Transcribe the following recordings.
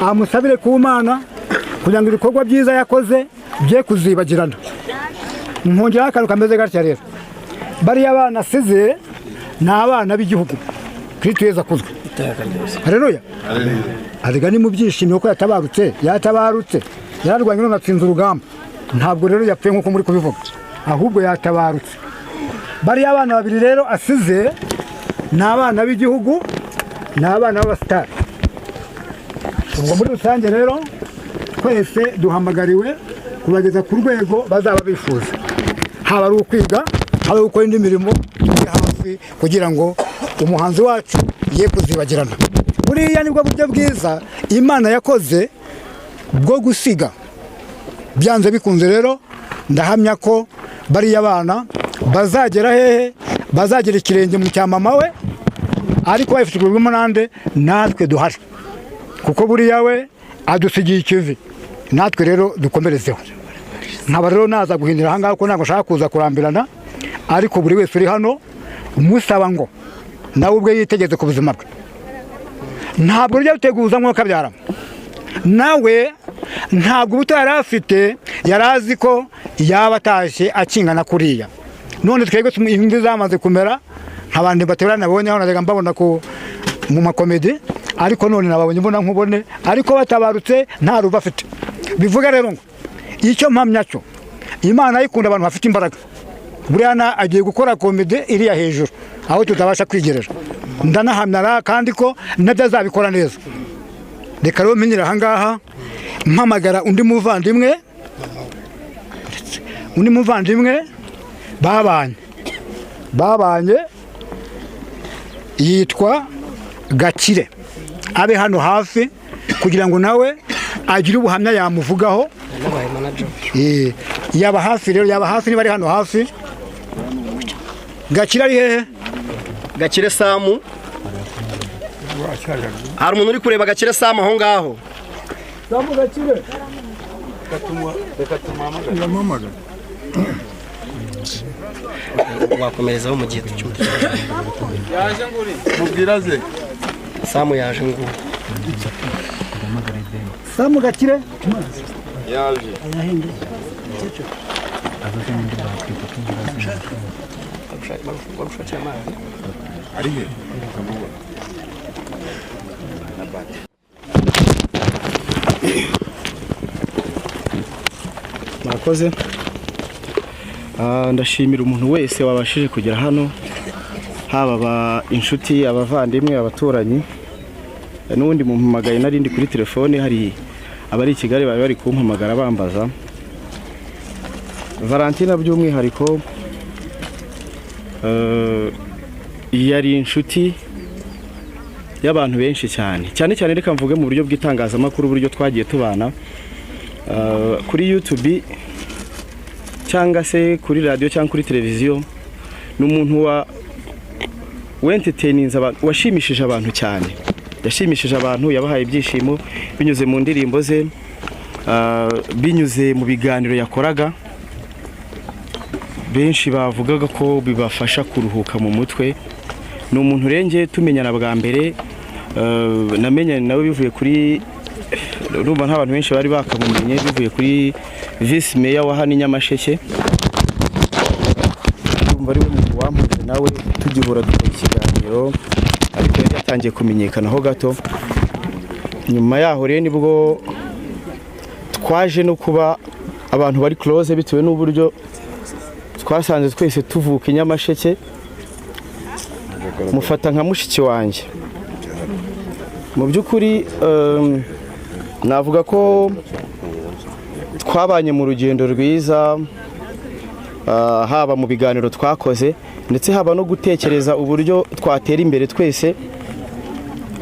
amusabire ku Mana kugira ngo ibikorwa byiza yakoze bye kuzibagirana. Nkongeraho akantu kameze gatya rero, bariya abana asize ni abana b'igihugu Kristo Yesu akuzwe. Haleluya. Arega ni mu byishimo ko yatabarutse yararwanye none atsinze urugamba. Ntabwo rero yapfuye nkuko muri kubivuga, ahubwo yatabarutse. Bariya abana babiri rero asize ni abana b'igihugu, ni abana b'abasitari. Ubwo muri rusange rero twese duhamagariwe kubageza ku rwego bazaba bifuza, haba ari ukwiga, haba gukora indi mirimo iri hafi, kugira ngo umuhanzi wacu ye kuzibagirana. Buriya nibwo buryo bwiza Imana yakoze bwo gusiga. Byanze bikunze rero ndahamya ko bariya abana bazagera hehe, bazagera ikirenge mu cya mama we, ariko babifashijwemo nande, natwe duhari, kuko buriya we adusigiye ikivi, natwe rero dukomerezeho. Nkaba rero naza guhindura aha ngaha ko ntabwo nshaka kuza kurambirana, ariko buri wese uri hano umusaba ngo nawe ubwe yitegeze ku buzima bwe. Ntabwo rujya guteguza nk'uko byarama, nawe ntabwo ubuto yari afite yari azi ko yaba atashye akingana kuriya. None twebwe imvi zamaze kumera, nk'abandi baterana nabonye aho najyaga mbabona mu makomedi, ariko none nababonye mbona nkubone, ariko batabarutse nta ruba afite. Bivuga rero ngo icyo mpamya cyo Imana yikunda abantu bafite imbaraga. Buriya agiye gukora komedi iriya hejuru aho tutabasha kwigerera. Ndanahamya kandi ko nabyo azabikora neza. Reka rero menyera aha ngaha mpamagara undi muvandimwe babanye yitwa Gakire, abe hano hafi kugira ngo nawe agire ubuhamya yamuvugaho. Yaba hafi rero, yaba hafi, niba ari hano hafi. Gakire ari hehe? Gakire Samu. Hari umuntu uri kureba Gakire Samu aho ngaho? Samu Gakire. Wakomerezaho mu gihe cy'umuntu. Yaje nguri. Mubwira ze. Samu yaje nguri. Samu Gakire. Yaje. Arihe? Mwakoze. Ndashimira umuntu wese wabashije kugera hano, haba inshuti, abavandimwe, abaturanyi. N'ubundi mumpamagaye narindi kuri telefone, hari abari i Kigali bari kumpamagara bambaza. Valentina by'umwihariko yari inshuti y'abantu benshi cyane reka mvuge mu buryo bw'itangazamakuru, uburyo twagiye tubana kuri YouTube cyangwa se kuri radio cyangwa kuri televiziyo. N'umuntu entertaininze abantu, washimishije abantu cyane, yashimishije abantu, yabahaye ibyishimo binyuze mu ndirimbo ze, binyuze mu biganiro yakoraga. Benshi bavugaga ko bibafasha kuruhuka mu mutwe. Ni umuntu renge tumenyana bwa mbere, namenyanye nawe bivuye kuri, urumva nta bantu benshi bari bakamumenye, bivuye kuri Vice Mayor wa hano Nyamasheke. Urumva ari we muntu wampuze nawe tugihora dukora ikiganiro, ariko yari yatangiye kumenyekana ho gato. Nyuma yaho rero nibwo twaje no kuba abantu bari close, bitewe n'uburyo twasanze twese tuvuka i Nyamasheke. Mufata nka mushiki wanjye. Mu by'ukuri navuga ko twabanye mu rugendo rwiza, haba mu biganiro twakoze, ndetse haba no gutekereza uburyo twatera imbere twese.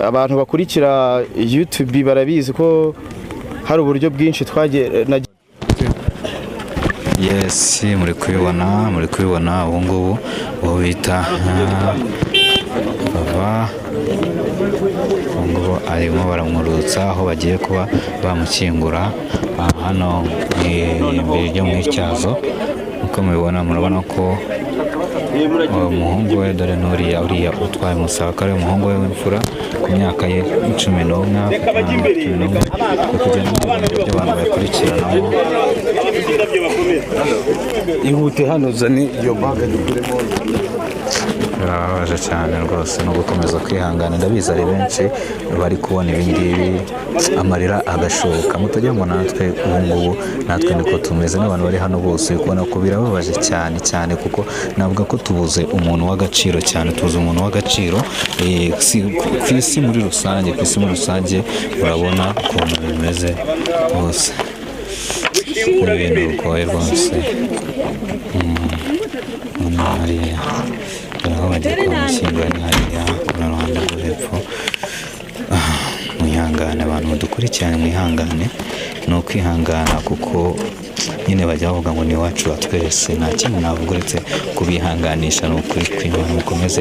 Abantu bakurikira YouTube barabizi ko hari uburyo bwinshi twagiye. Yes, muri kubibona ubu ngubu uwo bita baba ngo arimo baramurutsa aho bagiye kuba bamukingura hano imbere ryo mu Ityazo. Uko mubibona, murabona ko umuhungu we dore n'uriya utwaye umusaka ari umuhungu we w'imfura ku myaka ye 11 kugira ngo abantu babikurikiranamo. ihute hano zani iyo baga dukuremo. Birababaje cyane rwose no gukomeza kwihangana, ndabizi ari benshi bari kubona ibi ngibi amarira agashoka, mutajya ngo natwe ubu ngubu natwe niko tumeze n'abantu bari hano bose kubona ko birababaje cyane cyane, kuko navuga ko tubuze umuntu w'agaciro cyane, tubuze umuntu w'agaciro ku isi muri rusange, urabona ukuntu bimeze hose, ni ibintu bigoye rwose. Hariya aho bagiye kumushyingura ni hariya ku ruhande rwo hepfo. Mwihangane abantu mudukurikirane, mwihangane, ni ukwihangana kuko nyine bajya bavuga ngo ni iwacu wa twese, nta kintu navuga uretse kubihanganisha, ni ukuri kw'Imana, mukomeze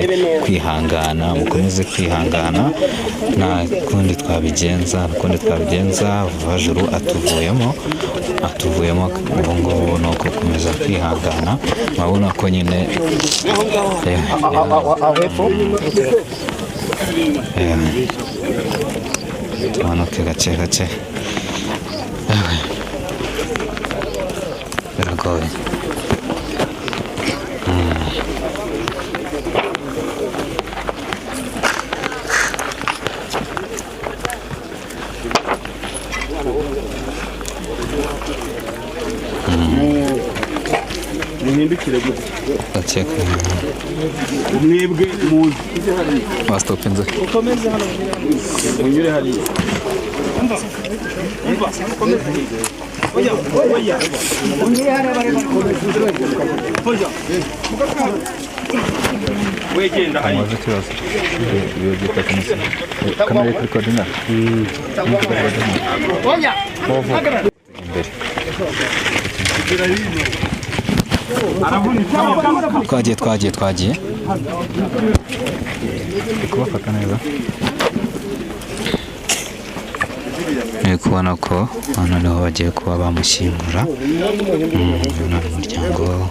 kwihangana, nta kundi twabigenza, Vajuru atuvuyemo ubu ngubu ni ugukomeza kwihangana. murabona ko nyine tumanuke gake biragoye. Muhindukire gute? Ndakeka Mwebwe muzi. bastopinze Ukomeze hano. Munyure hariya. Wegenda hariya. amaze kibazo iyo gita kumisa kamera kuri coordinate imbere twagiye kubafata neza. Ni kubona ko hano niho bagiye kuba bamushyingura. Umuryango,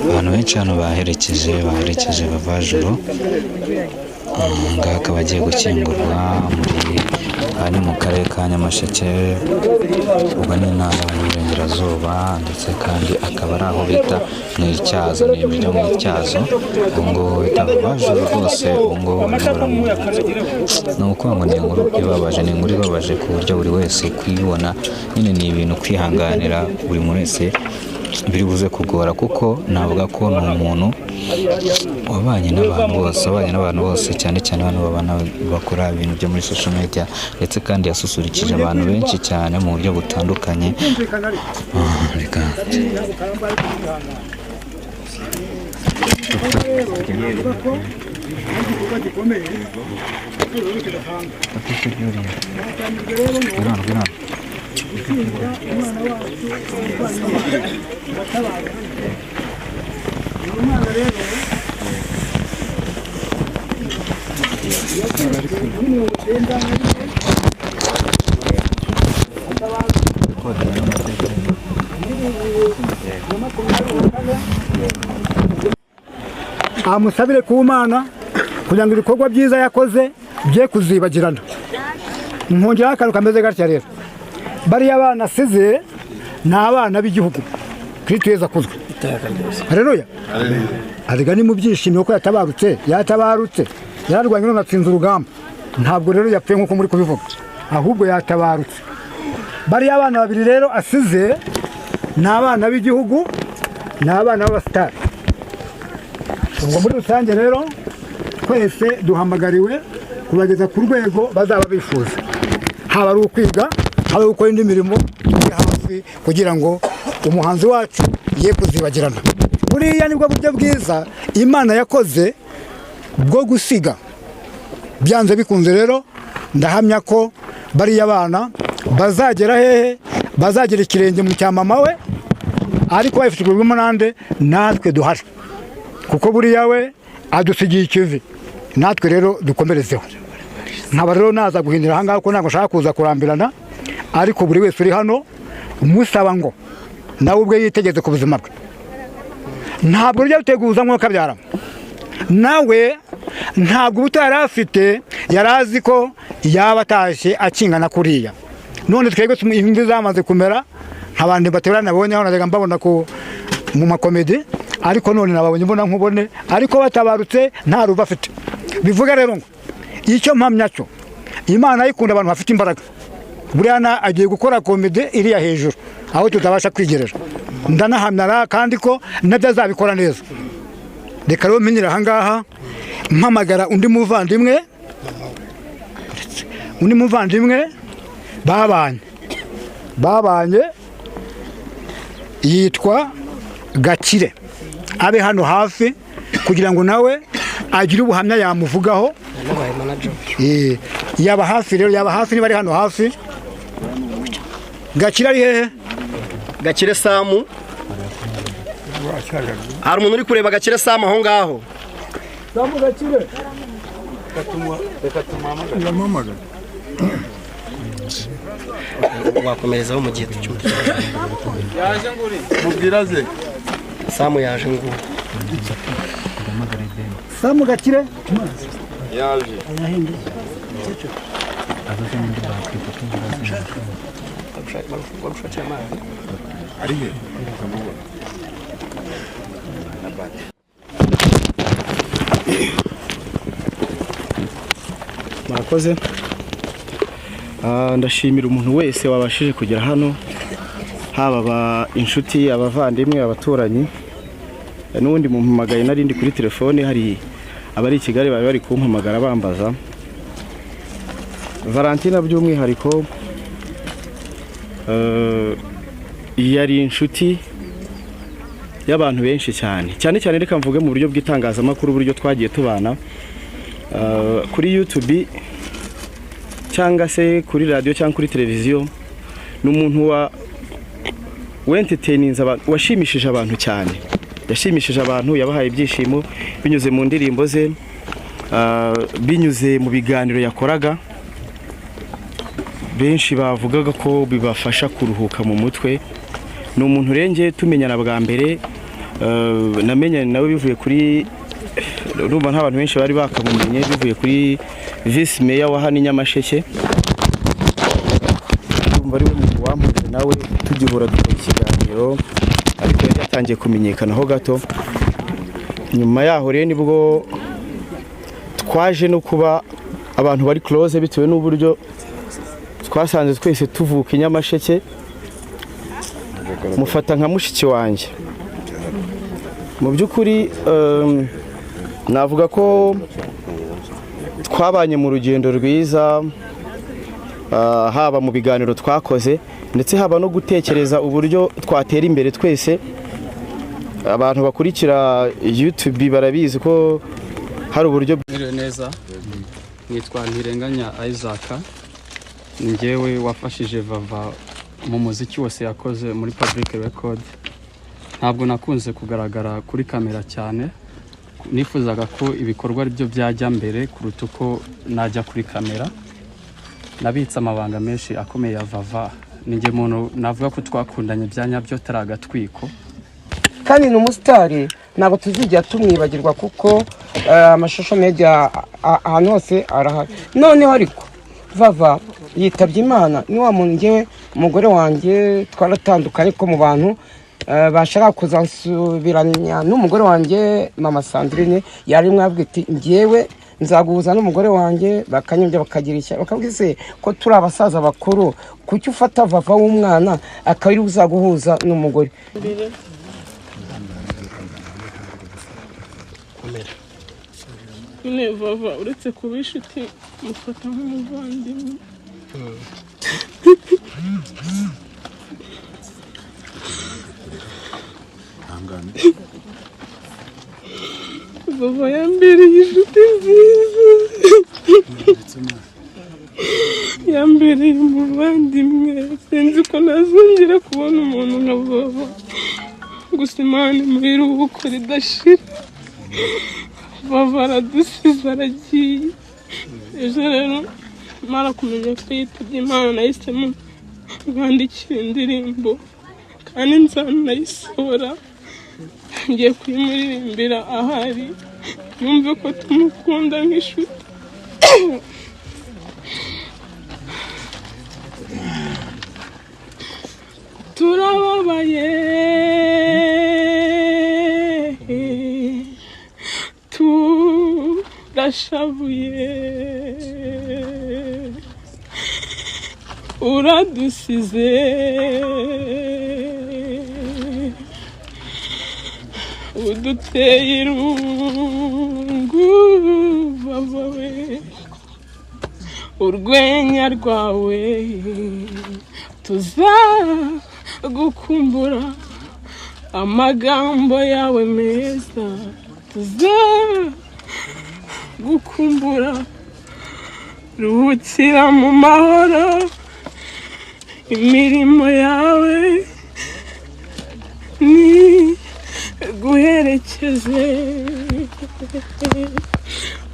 abantu benshi hano baherekeje Vajuru. Ngaha akaba agiye gushyingurwa ari mu karere ka Nyamasheke, ubwo ni intara y'Iburengerazuba, ndetse kandi akaba ari aho bita mu Ityazo, ni ibiryo mu Ityazo. Ubu ngubu bita Vajuru rwose, ubu ngubu ni ukuvuga ngo ni inkuru ibabaje ku buryo buri wese kuyibona nyine ni ibintu kwihanganira buri muntu wese biri buze kugora, kuko navuga ko ni umuntu wabanye n'abantu bose cyane bano babana bakora ibintu byo muri social media, ndetse kandi yasusurikije abantu benshi cyane mu buryo butandukanye. amusabire ku Mana kugira ngo ibikorwa byiza yakoze bye kuzibagirana. Nkongeraho akantu kameze gatya rero, bariya abana asize ni abana b'igihugu Kristo Yesu akuzwe. Haleluya. Arega ni mu byishimo ko yatabarutse yararwanye none atsinze urugamba. Ntabwo rero yapfuye nk'uko muri kubivuga, ahubwo yatabarutse. Bariya abana babiri rero asize ni abana b'igihugu, ni abana b'abasitari. Ubwo muri rusange rero twese duhamagariwe kubageza ku rwego bazaba bifuza, haba ari ukwiga, haba ari gukora indi mirimo turi hafi kugira ngo umuhanzi wacu ye kuzibagirana. Buriya nibwo buryo bwiza Imana yakoze bwo gusiga. Byanze bikunze rero ndahamya ko bariya bana bazagera hehe, bazagera ikirenge mu cya mama we, ariko babifashijwemo nande natwe duhari, kuko buriya we adusigiye ikivi, natwe rero dukomerezeho. Nkaba rero naza guhindura aha ngaha ko ntabwo nshaka kuza kurambirana, ariko buri wese uri hano umusaba ngo nawe ubwe yitegeze ku buzima bwe. ntabwo rujya ruteguza nk'uko abyara nawe ntabwo ubuto yari afite yari azi ko yaba atashye akingana kuriya none twebwe imvi zamaze kumera nk'abandi baterana nabonye aho najyaga mbabona mu makomedi ariko none nababonye mbona nkubone ariko batabarutse nta ruba afite bivuga rero ngo icyo mpamya cyo Imana yikunda abantu bafite imbaraga buriya agiye gukora komedi iriya hejuru aho tutabasha kwigerera ndanahamya kandi ko nabyo azabikora neza reka rero menyera aha ngaha mpamagara undi muvandimwe babanye yitwa Gakire abe hano hafi kugira ngo nawe agire ubuhamya yamuvugaho yaba hafi rero niba ari hano hafi Gakire ari hehe Gakire Samu hari umuntu uri kureba Gakire Samu aho ngaho Samu Gakire reka tumuhamagare wakomerezaho mu gihe cy'umutima yaje nguri mubwira ze Samu yaje nguri Samu Gakire yaje arihe murakoze ndashimira umuntu wese wabashije kugera hano haba inshuti abavandimwe abaturanyi n'ubundi mumpamagaye narindi kuri telefone hari abari i Kigali bari kumpamagara bambaza Valentina by'umwihariko yari inshuti y'abantu benshi cyane reka mvuge mu buryo bw'itangazamakuru uburyo twagiye tubana kuri YouTube cyangwa se kuri radio cyangwa kuri televiziyo n'umuntu entertaininze abantu washimishije abantu cyane yashimishije abantu yabahaye ibyishimo binyuze mu ndirimbo ze binyuze mu biganiro yakoraga benshi bavugaga ko bibafasha kuruhuka mu mutwe ni umuntu renge tumenyana bwa mbere namenyanye nawe bivuye kuri urumva nta bantu benshi bari bakamumenye bivuye kuri Vice Mayor wa hano Nyamasheke urumva ari we muntu wampuje nawe tugihura dukora ikiganiro ariko yari yatangiye kumenyekanaho gato nyuma yaho rero nibwo twaje no kuba abantu bari close bitewe n'uburyo twasanze twese tuvuka i Nyamasheke mufata nka mushiki wanjye mu by'ukuri navuga ko twabanye mu rugendo rwiza haba mu biganiro twakoze ndetse haba no gutekereza uburyo twatera imbere twese abantu bakurikira YouTube barabizi ko hari uburyo neza nitwa Ntirenganya Isaac njyewe wafashije Vava mu muziki wose yakoze muri Public Record ntabwo nakunze kugaragara kuri kamera cyane nifuzaga ko ibikorwa ari byo byajya mbere kuruta uko najya kuri kamera nabitse amabanga menshi akomeye ya Vava ninjye muntu navuga ko twakundanye byanyabyo taragatwiko kandi ni umusitari ntabwo tuzijya tumwibagirwa kuko amashusho media ahantu hose arahari noneho ariko Vava yitabye Imana ni wa muntu njyewe umugore wanjye twaratandukanye ko mu bantu bashaka kuzansubiranya n'umugore wanjye mama Sandrine yari mwabwe iti njyewe nzaguhuza n'umugore wanjye bakanyumvya bakagira icyo bakabwise ko turi abasaza bakuru kuki ufata Vava w'umwana akabiri uzaguhuza n'umugore ne Vava uretse kuba inshuti mufata nk'umuvandimwe Vava yambereye inshuti nziza yambereye umuvandimwe sinzi ko nazongera kubona umuntu nka Vava gusa Imana imuhiruko ridashira Vava aradusize aragiye ejo rero mara kumenya ko yitabye Imana nahisemo mwandikira indirimbo kandi nzanayisohora ngiye kuyimuririmbira ahari yumve ko tumukunda nk'inshuti. Turababaye turashavuye uradusize uduteye irungu babawe urwenya rwawe tuzagukumbura amagambo yawe meza tuzagukumbura ruhukira mu mahoro imirimo yawe ni guherekeze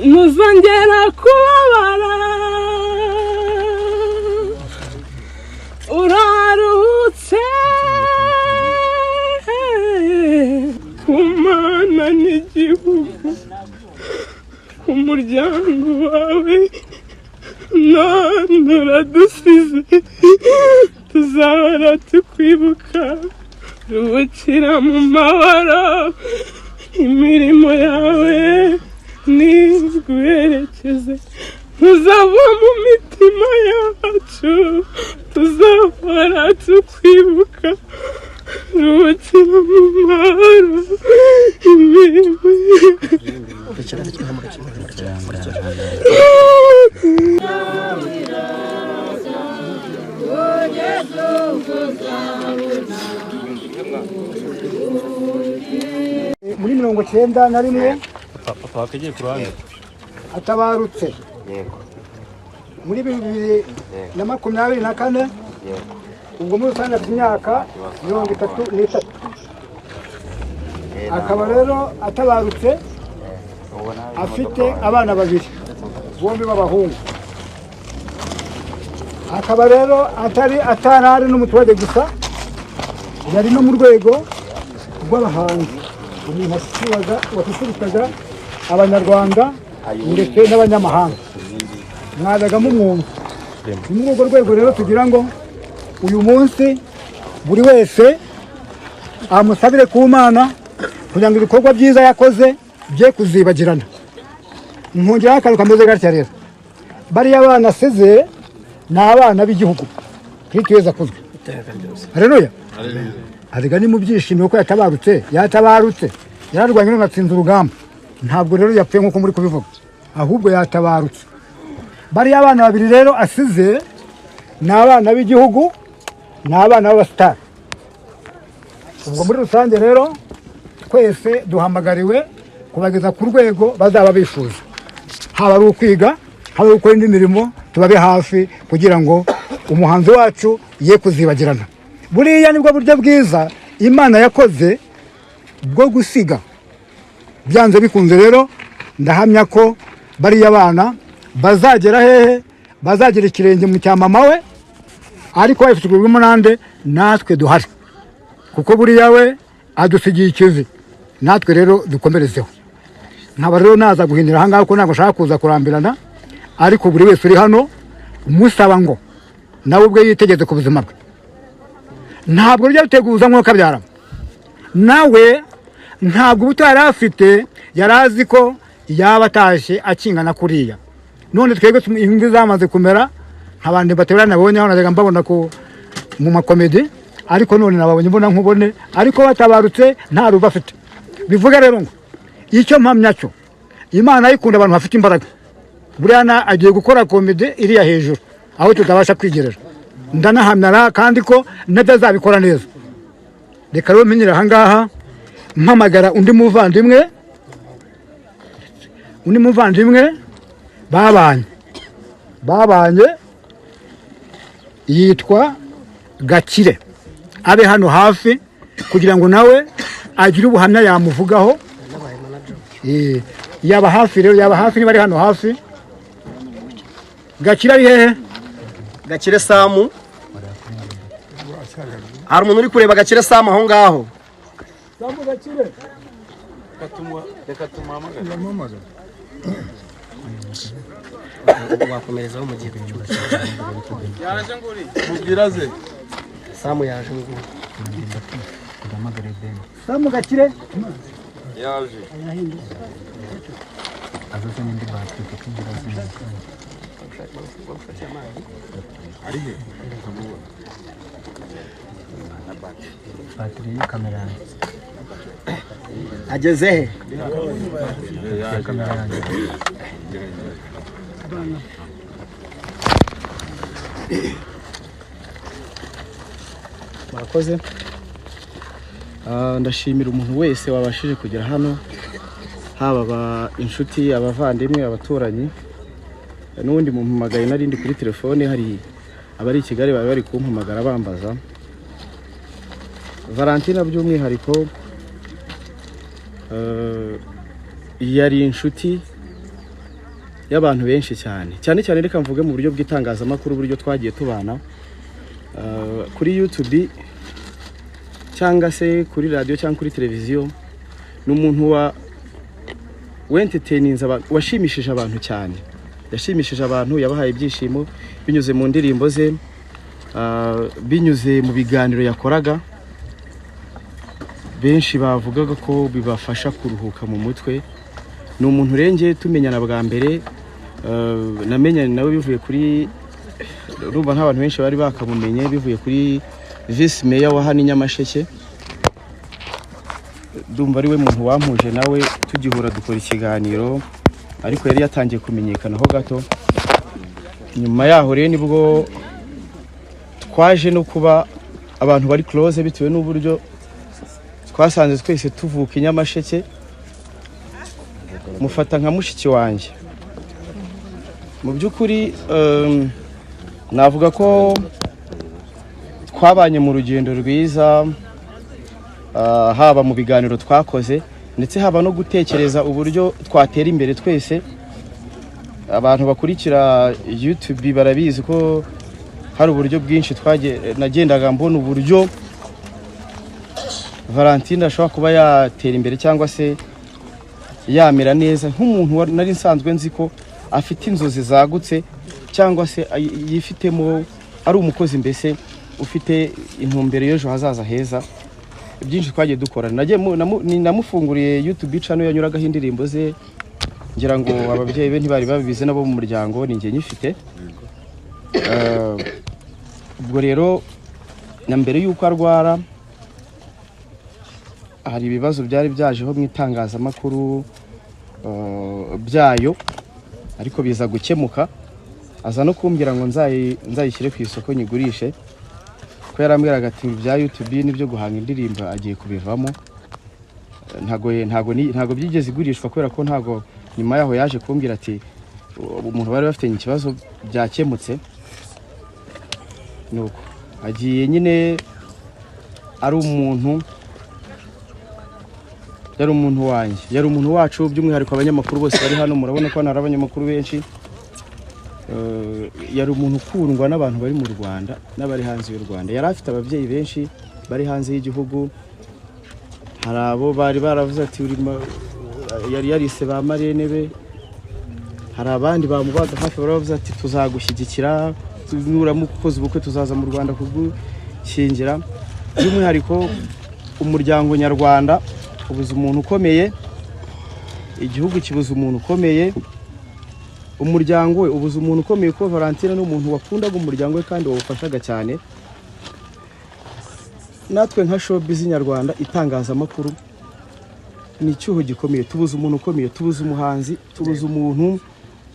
ntuzongera kubabara uraruhutse ku mana n'igihugu umuryango wawe none uradusize tuzahora tukwibuka ruhukira mu mahoro imirimo yawe niguherekeze tuzava mu mitima yacu tuzahora tukwibuka ruhukira mu mahoro imirimo muri 91 atabarutse muri 2024 ubwo muri rusange afite imyaka 33 akaba rero atabarutse afite abana babiri bombi b'abahungu akaba rero atarari n'umuturage gusa yari no mu rwego rw'abahanzi umuntu wasusurutsaga abanyarwanda ndetse n'abanyamahanga mwazagamo umwumva ni muri urwo rwego rero tugira ngo uyu munsi buri wese amusabire ku Mana kugira ngo ibikorwa byiza yakoze bye kuzibagirana. Nkongeraho akantu kameze gatya rero, bariya abana asize ni abana b'igihugu Kristo Yesu akuzwe. Haleluya. Arega ni mu byishimo ko yatabarutse yararwanye n'atsinze urugamba, ntabwo rero yapfuye nk'uko muri kubivuga, ahubwo yatabarutse. Bariya abana babiri rero asize ni abana b'igihugu, ni abana b'abasitari. Ubwo muri rusange rero twese duhamagariwe kubageza ku rwego bazaba bifuza, haba ari ukwiga, haba ari gukora indi mirimo, tubabe hafi kugira ngo umuhanzi wacu ye kuzibagirana. Buriya nibwo buryo bwiza Imana yakoze bwo gusiga. Byanze bikunze rero ndahamya ko bariya abana bazagera hehe, bazagira ikirenge mu cya mama we, ariko babifashijwemo nande, natwe duhari, kuko buriya we adusigiye ikivi, natwe rero dukomerezeho. Nkaba rero naza guhindura aha ngaha ko ntabwo nshaka kuza kurambirana, ariko buri wese uri hano musaba ngo nawe ubwe yitegeze ku buzima bwe. Ntabwo ryo biteguza nk'uko kabyara, nawe ntabwo ubutari afite yarazi ko yaba atashye akingana kuriya. None twebwe imvi zamaze kumera, nk'abandi baterana nabonye aho najyaga mbabona ko mu makomedi, ariko none nababonye mbona nkubone, ariko batabarutse nta ruba afite. Bivuga rero ngo icyo mpamya cyo Imana ikunda abantu bafite imbaraga. Buriya agiye gukora komedi iriya hejuru aho tutabasha kwigerera, ndanahamya kandi ko natazabikora neza. Reka rero menyera aha ngaha mpamagara undi muvandimwe babanye yitwa Gakire, abe hano hafi kugira ngo nawe agire ubuhamya yamuvugaho. Yaba hafi rero, yaba hafi, niba ari hano hafi. Gakire ari hehe? Gakire Samu. Hari umuntu uri kureba Gakire Samu aho ngaho? Samu Gakire. reka tumuhamagare. wakomerezaho mu gihe cyose. Yaje nguri. Mubwira ze. Samu yaje nguri. Samu Gakire Yaje. Arihe? batiri y'kamera yanjye Ageze he? kamera yanjye murakoze. Ndashimira umuntu wese wabashije kugera hano, haba inshuti, abavandimwe, abaturanyi, n'ubundi mumpamagaye narindi kuri telefone. Hari abari i Kigali bari kumpamagara bambaza. Valentina by'umwihariko yari inshuti y'abantu benshi cyane cyane reka mvuge mu buryo bw'itangazamakuru, uburyo twagiye tubana kuri YouTube cyangwa se kuri radio cyangwa kuri televiziyo. N'umuntu entertaininze washimishije abantu cyane, yashimishije abantu, yabahaye ibyishimo binyuze mu ndirimbo ze, binyuze mu biganiro yakoraga. Benshi bavugaga ko bibafasha kuruhuka mu mutwe. Ni umuntu renge tumenyana bwa mbere, namenyanye nawe bivuye kuri rumba, nk'abantu benshi bari bakamumenye bivuye kuri Vice Mayor wa hano Nyamasheke. Ndumva ari we muntu wampuje nawe tugihura dukora ikiganiro, ariko yari yatangiye kumenyekana ho gato. Nyuma yaho rero nibwo twaje no kuba abantu bari close bitewe n'uburyo twasanze twese tuvuka Nyamasheke. Mufata nka mushiki wanjye. Mu by'ukuri navuga ko twabanye mu rugendo rwiza, haba mu biganiro twakoze ndetse haba no gutekereza uburyo twatera imbere twese. Abantu bakurikira YouTube barabizi ko hari uburyo bwinshi nagendaga mbona uburyo Valentina ashobora kuba yatera imbere cyangwa se yamera neza, nk'umuntu nari nsanzwe nzi ko afite inzozi zagutse cyangwa se yifitemo, ari umukozi mbese ufite intumbero y'ejo hazaza heza. Byinshi twagiye dukora, namufunguriye YouTube channel yanyuragaho indirimbo ze, ngira ngo ababyeyi be ntibari babibize nabo mu muryango, ni njye nyifite. Ubwo rero na mbere yuko arwara hari ibibazo byari byajeho mu itangazamakuru byayo, ariko biza gukemuka. Aza no kumbwira ngo nzayishyire ku isoko nyigurishe, ko yarambwiraga ati bya YouTube nibyo guhanga indirimbo agiye kubivamo. Ntago byigeze igurishwa kubera ko ntago nyuma yaho yaje kumbwira ati umuntu bari bafite ikibazo byakemutse. Nuko agiye nyine ari umuntu, yari umuntu wanjye, yari umuntu wacu. By'umwihariko abanyamakuru bose bari hano, murabona ko hari abanyamakuru benshi. Yari umuntu ukundwa n'abantu bari mu Rwanda n'abari hanze y'u Rwanda. Yari afite ababyeyi benshi bari hanze y'igihugu. Hari abo bari baravuze ati yari yarise ba marene be. Hari abandi bamubaga hafi baravuze ati tuzagushyigikira, nuramukoze ubukwe tuzaza mu Rwanda kugushyingira. By'umwihariko umuryango nyarwanda ubuze umuntu ukomeye, igihugu kibuze umuntu ukomeye, umuryango we ubuze umuntu ukomeye. Ko Valentina n'umuntu wakundaga umuryango we kandi wawufashaga cyane. Natwe nka showbiz nyarwanda, itangazamakuru ni icyuho gikomeye. Tubuze umuntu ukomeye, tubuze umuhanzi, tubuze umuntu.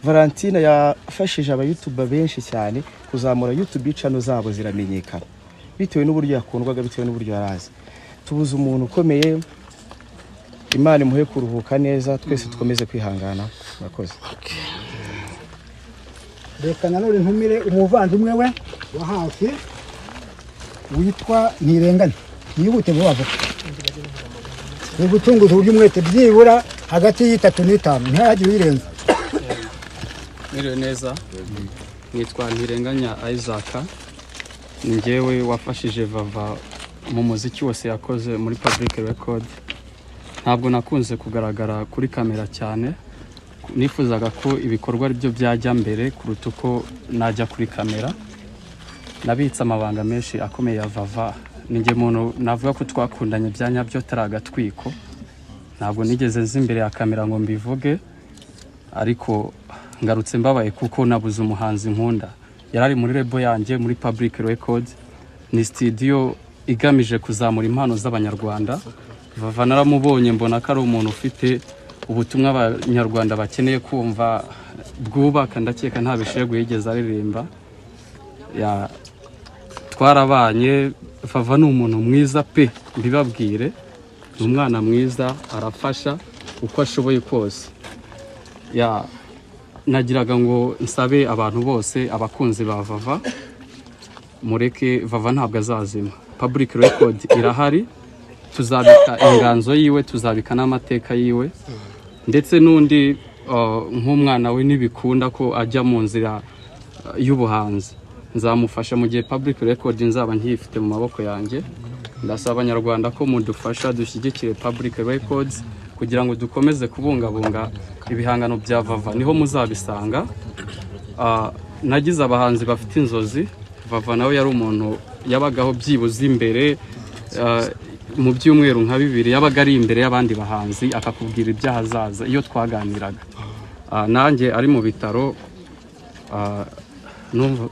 Valentina yafashije aba YouTuber benshi cyane kuzamura YouTube channel zabo ziramenyekana bitewe n'uburyo yakundwaga, bitewe n'uburyo yarazi. Tubuze umuntu ukomeye. Imana imuhe kuruhuka neza, twese dukomeze kwihangana. Murakoze. reka nanone ntumire umuvandimwe we wa hafi witwa Ntirenganya, yihute vuba vuba. Ni gutunguza uburyo umwete byibura hagati y'itatu n'itanu, ntihagire uyirenza. Mwiriwe neza, nitwa Ntirenganya Isaac. Ni njyewe wafashije Vava mu muziki wose yakoze muri Public Record. ntabwo nakunze kugaragara kuri kamera cyane, nifuzaga ko ibikorwa ari byo byajya mbere kuruta uko najya kuri kamera. Nabitse amabanga menshi akomeye ya Vava, ninjye muntu navuga ko twakundanye bya nyabyo taragatwiko, ntabwo nigeze nzi imbere ya kamera ngo mbivuge, ariko ngarutse mbabaye kuko nabuze umuhanzi nkunda. Yarari muri lebo yanjye muri Public Records, ni studio igamije kuzamura impano z'abanyarwanda. Vava naramubonye mbona ko ari umuntu ufite ubutumwa abanyarwanda bakeneye kumva bwubaka, ndakeka nta bishego yigeze aririmba. Twarabanye, Vava ni umuntu mwiza pe, mbibabwire, ni umwana mwiza, arafasha uko ashoboye kose. Nagiraga ngo nsabe abantu bose abakunzi ba Vava, mureke Vava ntabwo azazima. Public Record irahari, tuzabika inganzo yiwe, tuzabika n'amateka yiwe, ndetse n'undi nk'umwana we nibikunda ko ajya mu nzira y'ubuhanzi, nzamufasha mu gihe Public Record nzaba nkifite mu maboko yanjye. Ndasaba abanyarwanda ko mudufasha dushyigikire Public Records kugira ngo dukomeze kubungabunga ibihangano bya Vava, niho muzabisanga. Nagize abahanzi bafite inzozi, Vava nawe yari umuntu yabagaho byibuze imbere mu byumweru nka 2 yabaga ari imbere y'abandi bahanzi akakubwira ibyahazaza iyo twaganiraga. Nanjye ari mu bitaro,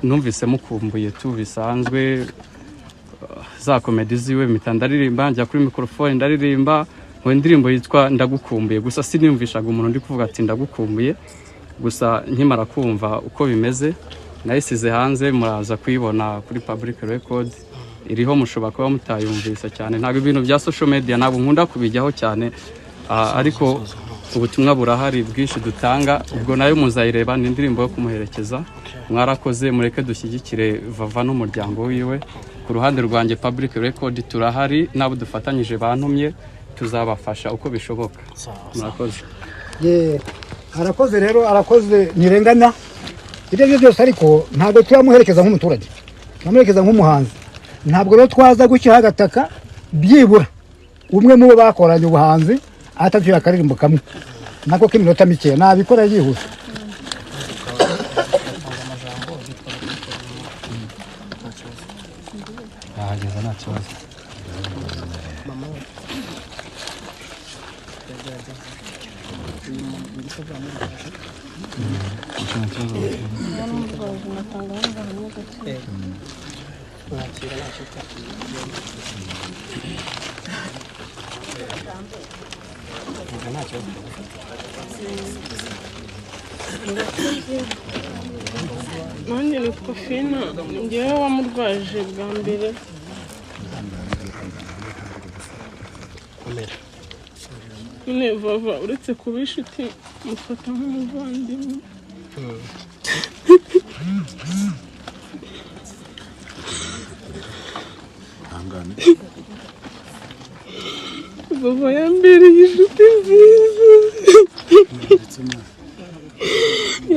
numvise mukumbuye tu bisanzwe, za komedi ziwe mpita ndaririmba, njya kuri microphone ndaririmba ngo indirimbo yitwa Ndagukumbuye. Gusa siniyumvishaga umuntu ndi kuvuga ati ndagukumbuye, gusa nkimara kumva uko bimeze nayisize hanze, muraza kuyibona kuri Public Record, iriho mushobora kuba mutayumvise cyane. Ntabwo ibintu bya social media ntabwo nkunda kubijyaho cyane, ariko ubutumwa burahari bwinshi dutanga, ubwo nayo muzayireba, ni indirimbo yo kumuherekeza. Mwarakoze, mureke dushyigikire Vava n'umuryango wiwe. Ku ruhande rwanjye Public Record turahari, nabo dufatanyije bantumye, tuzabafasha uko bishoboka. Murakoze. Arakoze rero, arakoze Ntirenganya. Ibyo byose ariko ntabwo turamuherekeza nk'umuturage, turamuherekeza nk'umuhanzi. Ntabwo rero twaza gushyiraho agataka, byibura umwe mu bo bakoranye ubuhanzi atatira akaririmbo kamwe nako k'iminota mike nabikora yihuse. ahageze nta kibazo. nanjye nitwa Fina, njyewe wamurwaje bwa mbere. Nyine Vava uretse kuba inshuti mufata nk'umuvandimwe. Vava yambereye inshuti nziza,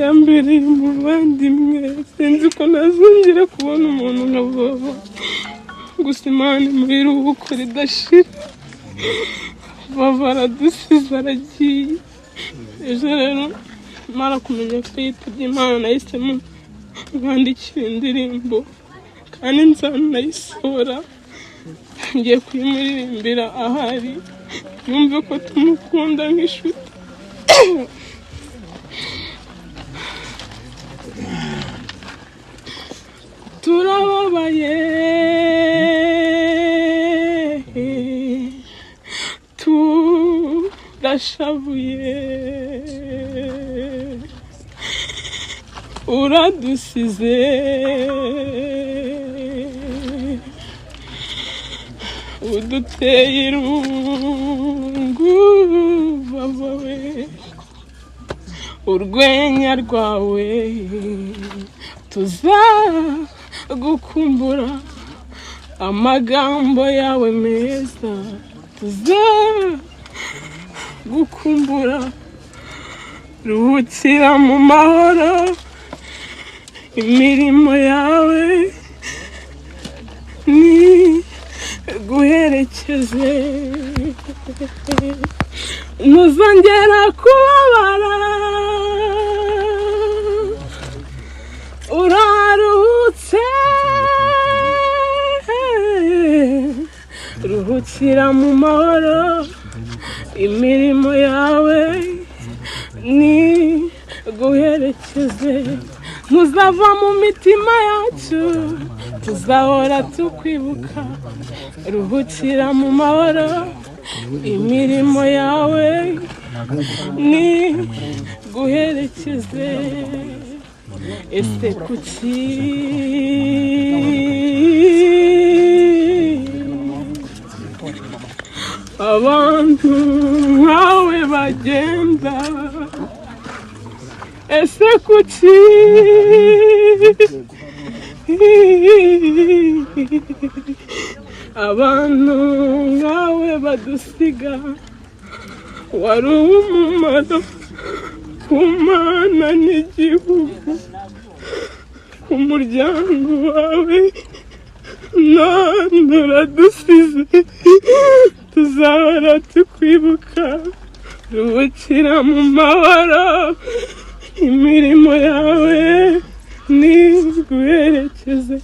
yambereye umuvandimwe. Sinzi ko nazongera kubona umuntu nka Vava, gusa Imana imuhe iruhuko ridashira. Vava aradusize aragiye. Ejo rero mara kumenya ko yitabye Imana, nahisemo mwandikira indirimbo kandi nzanayisohora, ngiye kuyimuririmbira ahari, yumve ko tumukunda nk'inshuti. Turababaye, turashavuye, uradusize, uduteye irungu. Vava we, urwenya rwawe tuzagukumbura, amagambo yawe meza tuzagukumbura. Ruhukira mu mahoro, imirimo yawe ni guherekeze. ntuzongera kubabara uraruhutse ruhukira mu mahoro imirimo yawe ni guherekeze ntuzava mu mitima yacu tuzahora tukwibuka ruhukira mu mahoro imirimo yawe ni guherekeze ese kuki abantu nkawe bagenda ese kuki abantu nkawe badusiga wari umumaro ku mana n'igihugu ku muryango wawe none uradusize tuzahora tukwibuka ruhukira mu mahoro imirimo yawe ni guherekeze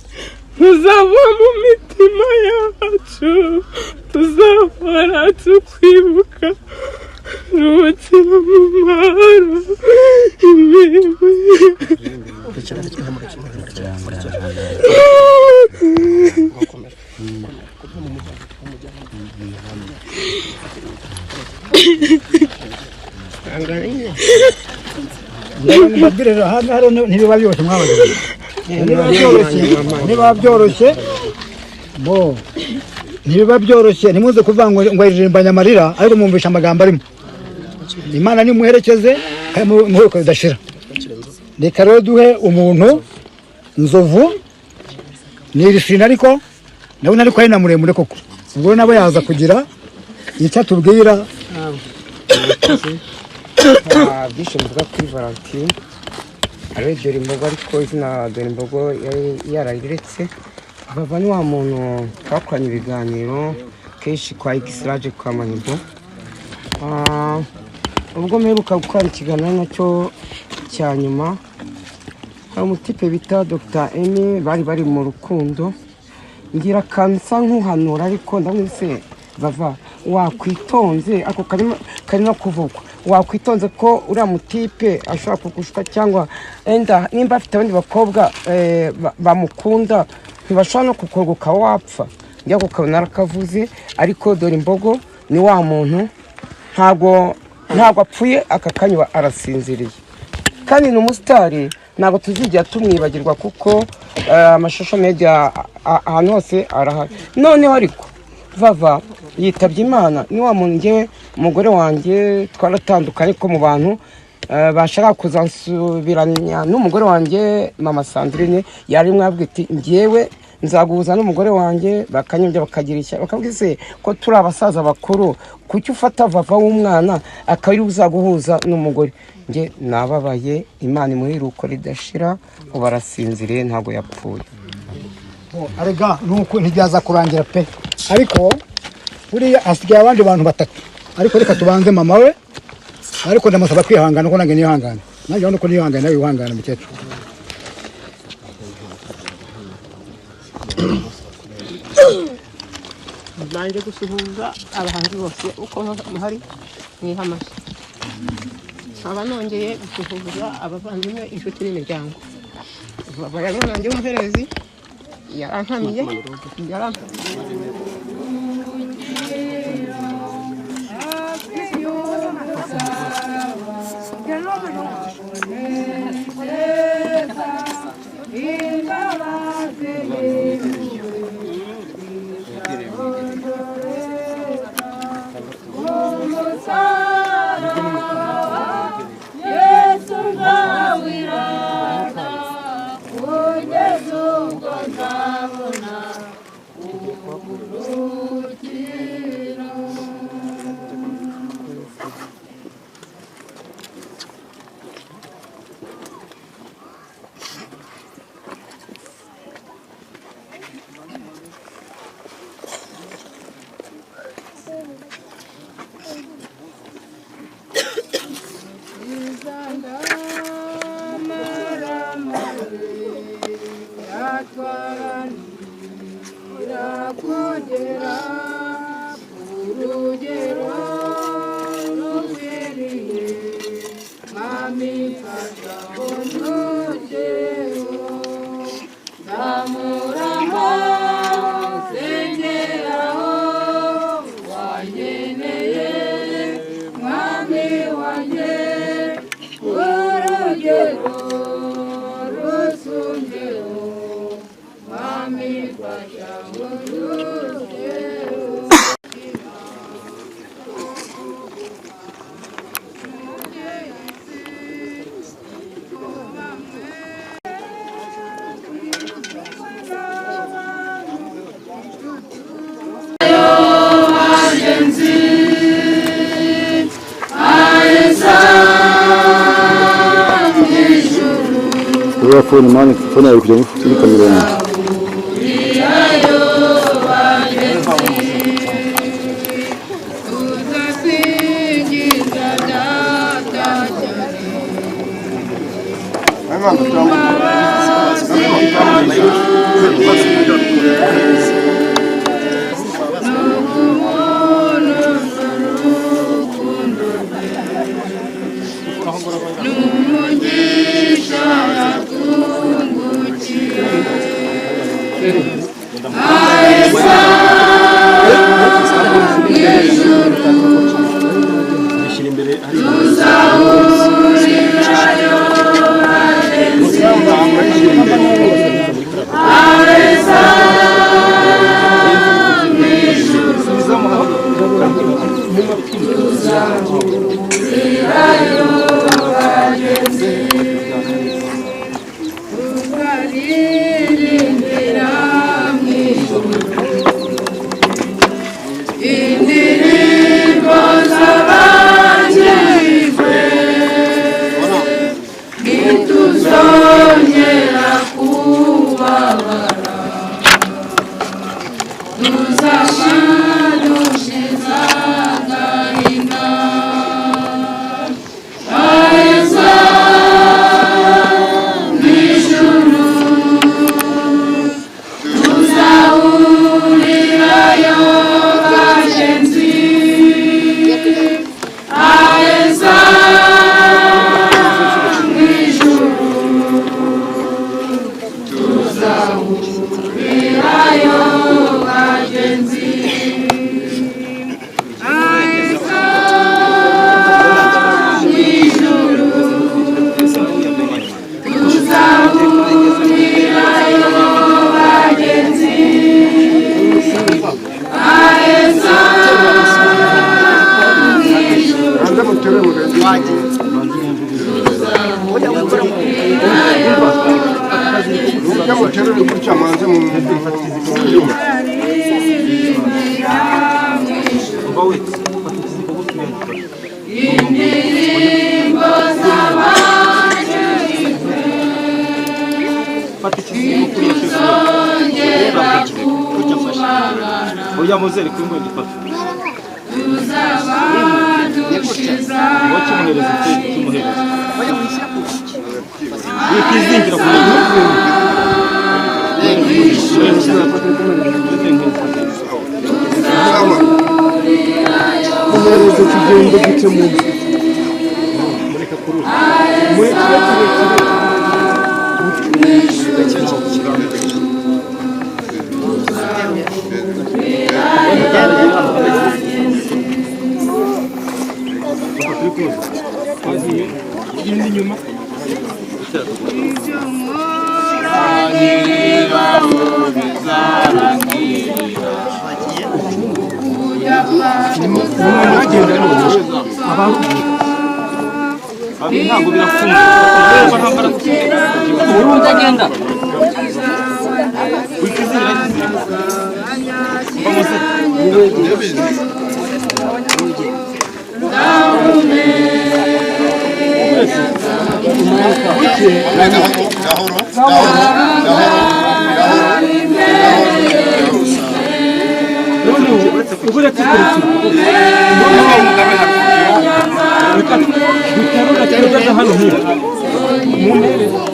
ntuzava mu mitima yacu tuzahora tukwibuka ruhukira mu mahoro imirimo ntibiba byoroshye mwabageze ntibiba byoroshye ntibiba byoroshye ntimuze kuvuga ngo iririmbanye amarira ariko mwumvisha amagambo arimo imana nimuherekeze kandi muheruka bidashira reka rero duhe umuntu nzovu ni irisina ariko ndabona ariko ari na muremure koko ubwo nabo yaza kugira icyo atubwira byinshi mvuga kuri Valentine ariwe Dore Imbogo ariko izina Dore Imbogo yarariretse bava ni wa muntu twakoranye ibiganiro kenshi kwa X-Rage kwa Manido ubwo mperuka gukora ikiganiro nacyo cya nyuma hari umutipe bita Dr. Amy bari mu rukundo ngira kansa nk'uhanura ariko ndamwise bava wakwitonze ako karimo kuvugwa wakwitonze ko uriya mutipe ashobora kugushuka cyangwa enda nimba afite abandi bakobwa bamukunda ntibashobora no kukuruguka wapfa njya kukabona arakavuze ariko Dore Imbogo ni wa muntu ntabwo apfuye aka kanya arasinziriye kandi ni umusitari ntabwo tuzijya tumwibagirwa kuko amashusho media ahantu hose arahari noneho ariko vava yitabye Imana ni wa muntu ngewe umugore wanjye twaratandukanye ko mu bantu bashaka kuzansubiranya n'umugore wanjye mama Sandrine yari mwabwira ati ngewe nzaguhuza n'umugore wanjye bakanyumvya bakagira icyo bakabwise ko turi abasaza bakuru kuki ufata vava w'umwana akabiri uzaguhuza n'umugore nge nababaye Imana imuhiruko ridashira ubarasinziriye ntago yapfuye arega nuko ntibyaza kurangira pe ariko buriya asigaye abandi bantu batatu ariko reka tubanze mama we ariko ndamusaba kwihangana ko nange nihangana nange nuko nihangana nawe wihangana mukecuru banje gusuhuza abahanzi bose uko muhari mwihamashye aba nongeye gusuhuza abavandimwe inshuti n'imiryango babaye nanjye umuherezi yarankamiye Phone mani phone yawe kujya muri kamera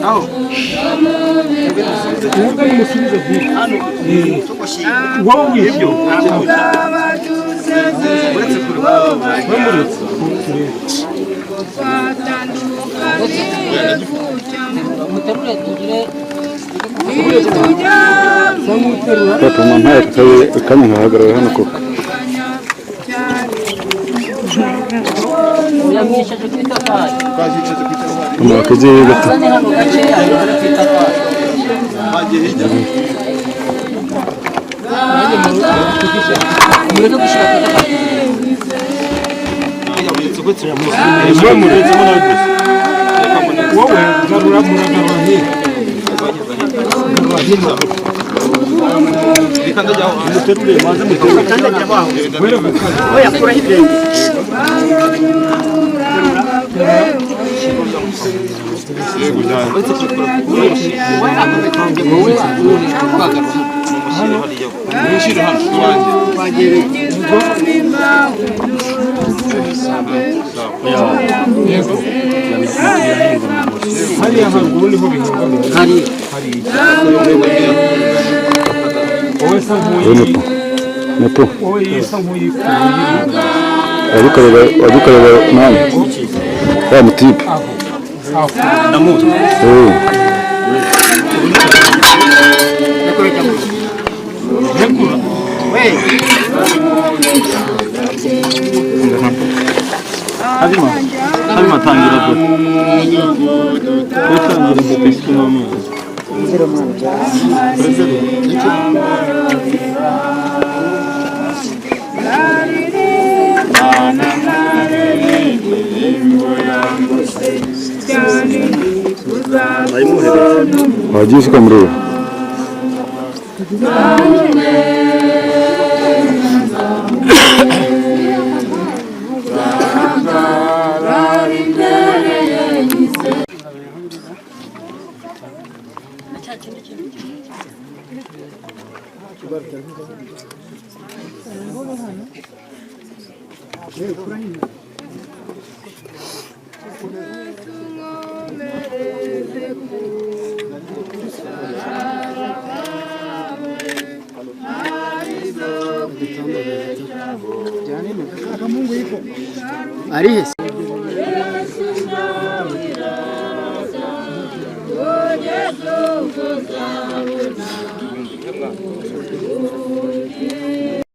Hano Papa mpaye kanya nkahagarara hano koko. Mwakoze gato. Nepo. Wadukorera mama. Ya mutipe. Ndamuzi. Habima tangira byo. Tangira ndetse n'umwe. Zero manja. Wagiye ukamureba. Arihe